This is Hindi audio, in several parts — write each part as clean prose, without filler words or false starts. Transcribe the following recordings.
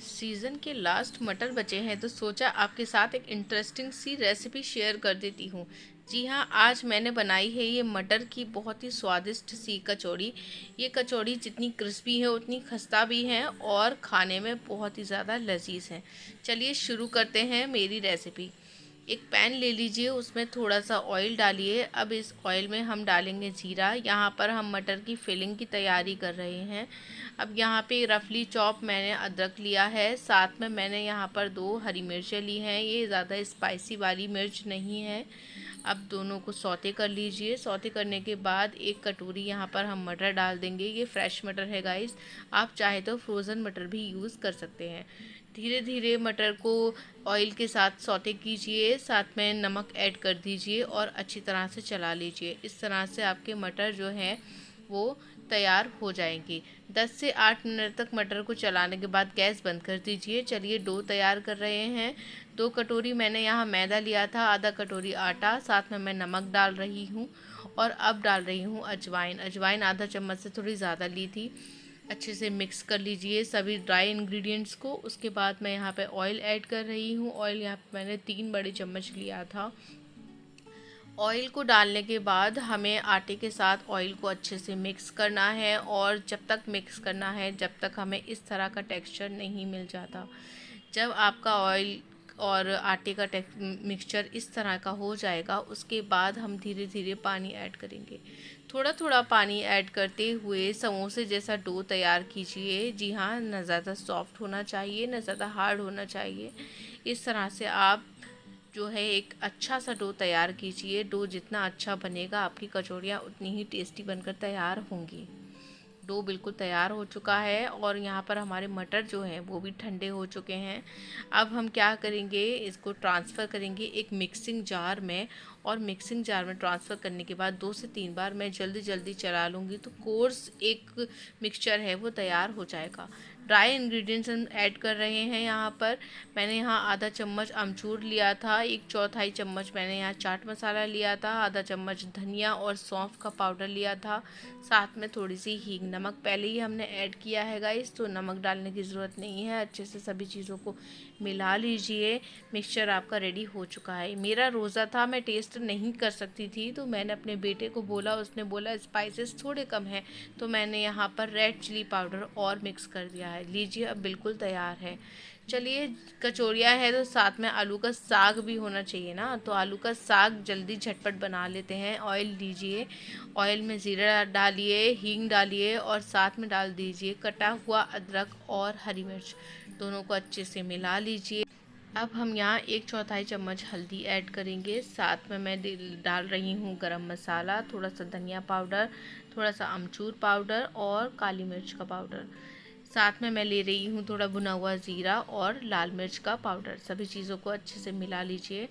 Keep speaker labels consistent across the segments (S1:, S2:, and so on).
S1: सीज़न के लास्ट मटर बचे हैं तो सोचा आपके साथ एक इंटरेस्टिंग सी रेसिपी शेयर कर देती हूँ। जी हाँ, आज मैंने बनाई है ये मटर की बहुत ही स्वादिष्ट सी कचौड़ी। ये कचौड़ी जितनी क्रिस्पी है उतनी खस्ता भी है और खाने में बहुत ही ज़्यादा लजीज है। चलिए शुरू करते हैं मेरी रेसिपी। एक पैन ले लीजिए, उसमें थोड़ा सा ऑयल डालिए। अब इस ऑयल में हम डालेंगे जीरा। यहाँ पर हम मटर की फिलिंग की तैयारी कर रहे हैं। अब यहाँ पे रफली चॉप मैंने अदरक लिया है, साथ में मैंने यहाँ पर 2 हरी मिर्चें ली हैं। ये ज़्यादा स्पाइसी वाली मिर्च नहीं है। अब दोनों को सौते कर लीजिए। सौते करने के बाद एक कटोरी यहाँ पर हम मटर डाल देंगे। ये फ्रेश मटर है गाइस, आप चाहे तो फ्रोज़न मटर भी यूज़ कर सकते हैं। धीरे धीरे मटर को ऑयल के साथ सौते कीजिए, साथ में नमक ऐड कर दीजिए और अच्छी तरह से चला लीजिए। इस तरह से आपके मटर जो हैं वो तैयार हो जाएंगी। 10 से 8 मिनट तक मटर को चलाने के बाद गैस बंद कर दीजिए। चलिए डो तैयार कर रहे हैं। 2 कटोरी मैंने यहाँ मैदा लिया था, आधा कटोरी आटा, साथ में मैं नमक डाल रही हूँ और अब डाल रही हूँ अजवाइन। अजवाइन आधा चम्मच से थोड़ी ज़्यादा ली थी। अच्छे से मिक्स कर लीजिए सभी ड्राई इंग्रेडिएंट्स को। उसके बाद मैं यहाँ पे ऑयल ऐड कर रही हूँ। ऑयल यहाँ पे मैंने 3 बड़े चम्मच लिया था। ऑयल को डालने के बाद हमें आटे के साथ ऑयल को अच्छे से मिक्स करना है और जब तक मिक्स करना है जब तक हमें इस तरह का टेक्सचर नहीं मिल जाता। जब आपका ऑयल और आटे का मिक्सचर इस तरह का हो जाएगा, उसके बाद हम धीरे धीरे पानी ऐड करेंगे। थोड़ा थोड़ा पानी ऐड करते हुए समोसे जैसा डो तैयार कीजिए। जी हाँ, न ज़्यादा सॉफ्ट होना चाहिए न ज़्यादा हार्ड होना चाहिए। इस तरह से आप जो है एक अच्छा सा डो तैयार कीजिए। डो जितना अच्छा बनेगा आपकी कचौड़ियाँ उतनी ही टेस्टी बनकर तैयार होंगी। डो बिल्कुल तैयार हो चुका है और यहाँ पर हमारे मटर जो हैं वो भी ठंडे हो चुके हैं। अब हम क्या करेंगे, इसको ट्रांसफ़र करेंगे एक मिक्सिंग जार में और मिक्सिंग जार में ट्रांसफ़र करने के बाद 2 से 3 बार मैं जल्दी जल्दी चला लूँगी तो कोर्स एक मिक्सचर है वो तैयार हो जाएगा। ड्राई इंग्रेडिएंट्स हम ऐड कर रहे हैं। यहाँ पर मैंने यहाँ आधा चम्मच अमचूर लिया था, 1/4 चम्मच मैंने यहाँ चाट मसाला लिया था, आधा चम्मच धनिया और सौंफ का पाउडर लिया था, साथ में थोड़ी सी हींग। नमक पहले ही हमने ऐड किया है गाइस, तो नमक डालने की ज़रूरत नहीं है। अच्छे से सभी चीज़ों को मिला लीजिए। मिक्सचर आपका रेडी हो चुका है। मेरा रोज़ा था, मैं टेस्ट नहीं कर सकती थी, तो मैंने अपने बेटे को बोला, उसने बोला स्पाइसेस थोड़े कम हैं, तो मैंने यहाँ पर रेड चिली पाउडर और मिक्स कर दिया है। लीजिए, अब बिल्कुल तैयार है। चलिए, कचौड़ियाँ है तो साथ में आलू का साग भी होना चाहिए ना, तो आलू का साग जल्दी झटपट बना लेते हैं। ऑयल लीजिए, ऑयल में ज़ीरा डालिए, हींग डालिए और साथ में डाल दीजिए कटा हुआ अदरक और हरी मिर्च। दोनों को अच्छे से मिला लीजिए। अब हम यहाँ 1/4 चम्मच हल्दी ऐड करेंगे, साथ में मैं डाल रही हूँ गरम मसाला, थोड़ा सा धनिया पाउडर, थोड़ा सा अमचूर पाउडर और काली मिर्च का पाउडर। साथ में मैं ले रही हूँ थोड़ा भुना हुआ ज़ीरा और लाल मिर्च का पाउडर। सभी चीज़ों को अच्छे से मिला लीजिए।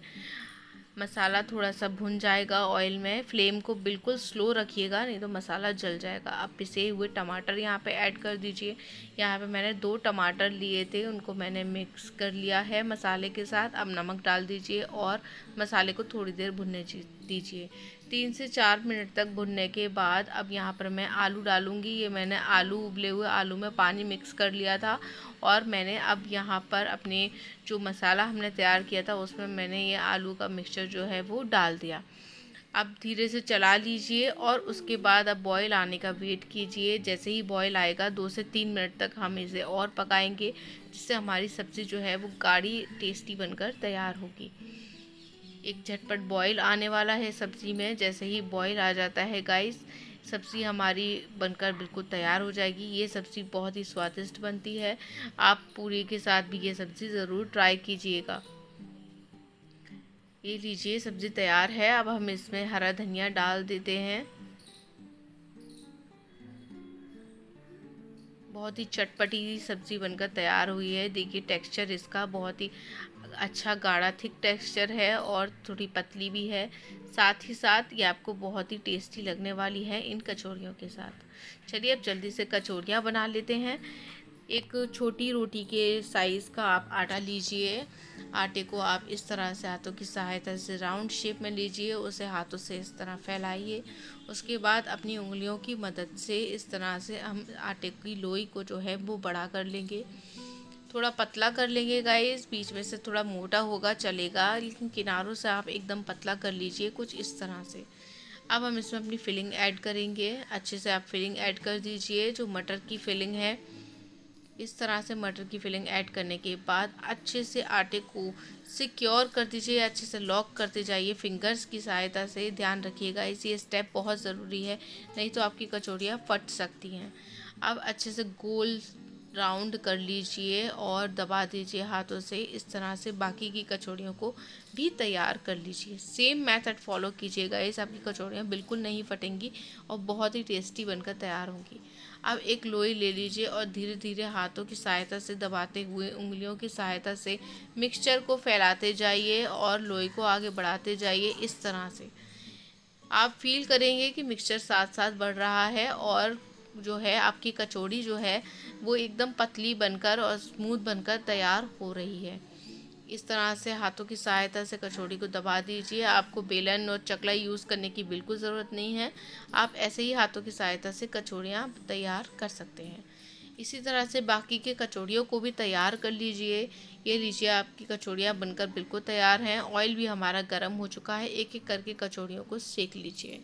S1: मसाला थोड़ा सा भुन जाएगा ऑयल में। फ्लेम को बिल्कुल स्लो रखिएगा, नहीं तो मसाला जल जाएगा। अब पिसे हुए टमाटर यहाँ पे ऐड कर दीजिए। यहाँ पे मैंने 2 टमाटर लिए थे, उनको मैंने मिक्स कर लिया है मसाले के साथ। अब नमक डाल दीजिए और मसाले को थोड़ी देर भुनने दीजिए। 3 से 4 मिनट तक भुनने के बाद अब यहाँ पर मैं आलू डालूँगी। ये मैंने आलू, उबले हुए आलू में पानी मिक्स कर लिया था और मैंने अब यहाँ पर अपने जो मसाला हमने तैयार किया था उसमें मैंने ये आलू का मिक्सचर जो है वो डाल दिया। अब धीरे से चला लीजिए और उसके बाद अब बॉईल आने का वेट कीजिए। जैसे ही बॉईल आएगा 2 से 3 मिनट तक हम इसे और पकाएंगे, जिससे हमारी सब्ज़ी जो है वो गाढ़ी टेस्टी बनकर तैयार होगी। एक झटपट बॉईल आने वाला है सब्ज़ी में। जैसे ही बॉईल आ जाता है गाइस, सब्ज़ी हमारी बनकर बिल्कुल तैयार हो जाएगी। ये सब्ज़ी बहुत ही स्वादिष्ट बनती है। आप पूरी के साथ भी ये सब्ज़ी ज़रूर ट्राई कीजिएगा। ये लीजिए, सब्ज़ी तैयार है। अब हम इसमें हरा धनिया डाल देते हैं। बहुत ही चटपटी सब्ज़ी बनकर तैयार हुई है। देखिए, टेक्सचर इसका बहुत ही अच्छा गाढ़ा थिक टेक्सचर है और थोड़ी पतली भी है। साथ ही साथ ये आपको बहुत ही टेस्टी लगने वाली है इन कचौड़ियों के साथ। चलिए, अब जल्दी से कचौड़ियाँ बना लेते हैं। एक छोटी रोटी के साइज़ का आप आटा लीजिए। आटे को आप इस तरह से हाथों की सहायता से राउंड शेप में लीजिए, उसे हाथों से इस तरह फैलाइए। उसके बाद अपनी उंगलियों की मदद से इस तरह से हम आटे की लोई को जो है वो बड़ा कर लेंगे। थोड़ा पतला कर लेंगे गाइस, बीच में से थोड़ा मोटा होगा चलेगा, लेकिन किनारों से आप एकदम पतला कर लीजिए कुछ इस तरह से। अब हम इसमें अपनी फिलिंग ऐड करेंगे। अच्छे से आप फिलिंग ऐड कर दीजिए, जो मटर की फिलिंग है। इस तरह से मटर की फिलिंग ऐड करने के बाद अच्छे से आटे को सिक्योर कर दीजिए, अच्छे से लॉक करते जाइए फिंगर्स की सहायता से। ध्यान रखिएगा ये स्टेप बहुत ज़रूरी है, नहीं तो आपकी कचौड़ियाँ फट सकती हैं। अब अच्छे से गोल राउंड कर लीजिए और दबा दीजिए हाथों से। इस तरह से बाकी की कचौड़ियों को भी तैयार कर लीजिए। सेम मेथड फॉलो कीजिएगा, इस आपकी कचौड़ियाँ बिल्कुल नहीं फटेंगी और बहुत ही टेस्टी बनकर तैयार होंगी। अब एक लोई ले लीजिए और धीरे धीरे हाथों की सहायता से दबाते हुए उंगलियों की सहायता से मिक्सचर को फैलाते जाइए और लोई को आगे बढ़ाते जाइए। इस तरह से आप फील करेंगे कि मिक्सचर साथ साथ बढ़ रहा है और जो है आपकी कचौड़ी जो है वो एकदम पतली बनकर और स्मूथ बनकर तैयार हो रही है। इस तरह से हाथों की सहायता से कचौड़ी को दबा दीजिए। आपको बेलन और चकला यूज़ करने की बिल्कुल ज़रूरत नहीं है, आप ऐसे ही हाथों की सहायता से कचौड़ियाँ तैयार कर सकते हैं। इसी तरह से बाकी के कचौड़ियों को भी तैयार कर लीजिए। ये लीजिए आपकी कचौड़ियाँ बनकर बिल्कुल तैयार हैं। ऑयल भी हमारा गर्म हो चुका है, एक एक करके कचौड़ियों को सेक लीजिए।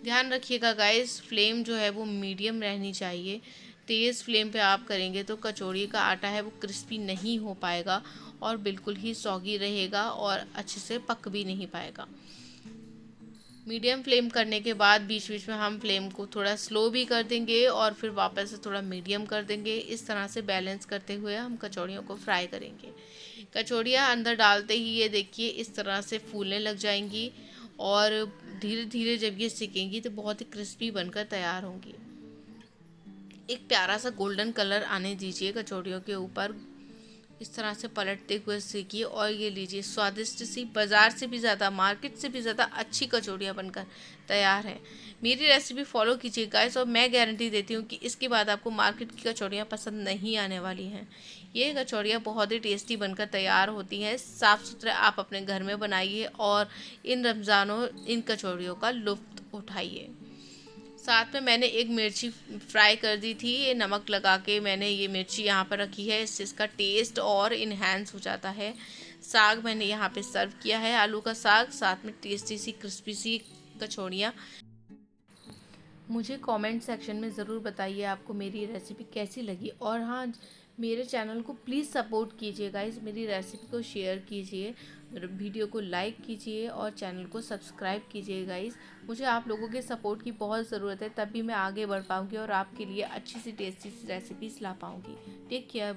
S1: ध्यान रखिएगा गाइस, फ्लेम जो है वो मीडियम रहनी चाहिए। तेज़ फ्लेम पे आप करेंगे तो कचौड़ी का आटा है वो क्रिस्पी नहीं हो पाएगा और बिल्कुल ही सॉगी रहेगा और अच्छे से पक भी नहीं पाएगा। मीडियम फ्लेम करने के बाद बीच बीच में हम फ्लेम को थोड़ा स्लो भी कर देंगे और फिर वापस से थोड़ा मीडियम कर देंगे। इस तरह से बैलेंस करते हुए हम कचौड़ियों को फ्राई करेंगे। कचौड़ियाँ अंदर डालते ही ये देखिए इस तरह से फूलने लग जाएंगी और धीरे धीरे जब ये सिकेंगी तो बहुत ही क्रिस्पी बनकर तैयार होंगी। एक प्यारा सा गोल्डन कलर आने दीजिए कचौड़ियों के ऊपर। इस तरह से पलटते हुए सीखिए और ये लीजिए स्वादिष्ट सी, बाज़ार से भी ज़्यादा, मार्केट से भी ज़्यादा अच्छी कचौड़ियाँ बनकर तैयार हैं। मेरी रेसिपी फॉलो कीजिए गाइस और मैं गारंटी देती हूँ कि इसके बाद आपको मार्केट की कचौड़ियाँ पसंद नहीं आने वाली हैं। ये कचौड़ियाँ बहुत ही टेस्टी बनकर तैयार होती हैं। साफ़ सुथरे आप अपने घर में बनाइए और इन रमज़ानों इन कचौड़ियों का लुत्फ़ उठाइए। साथ में मैंने एक मिर्ची फ्राई कर दी थी, ये नमक लगा के मैंने ये मिर्ची यहाँ पर रखी है, इससे इसका टेस्ट और इन्हेंस हो जाता है। साग मैंने यहाँ पे सर्व किया है, आलू का साग, साथ में टेस्टी सी क्रिस्पी सी कचौड़ियाँ। मुझे कमेंट सेक्शन में ज़रूर बताइए आपको मेरी रेसिपी कैसी लगी। और हाँ, मेरे चैनल को प्लीज़ सपोर्ट कीजिए गाइस, मेरी रेसिपी को शेयर कीजिए, वीडियो को लाइक कीजिए और चैनल को सब्सक्राइब कीजिए गाइस। मुझे आप लोगों के सपोर्ट की बहुत ज़रूरत है, तभी मैं आगे बढ़ पाऊँगी और आपके लिए अच्छी सी टेस्टी सी रेसिपीज़ ला पाऊँगी। Take care.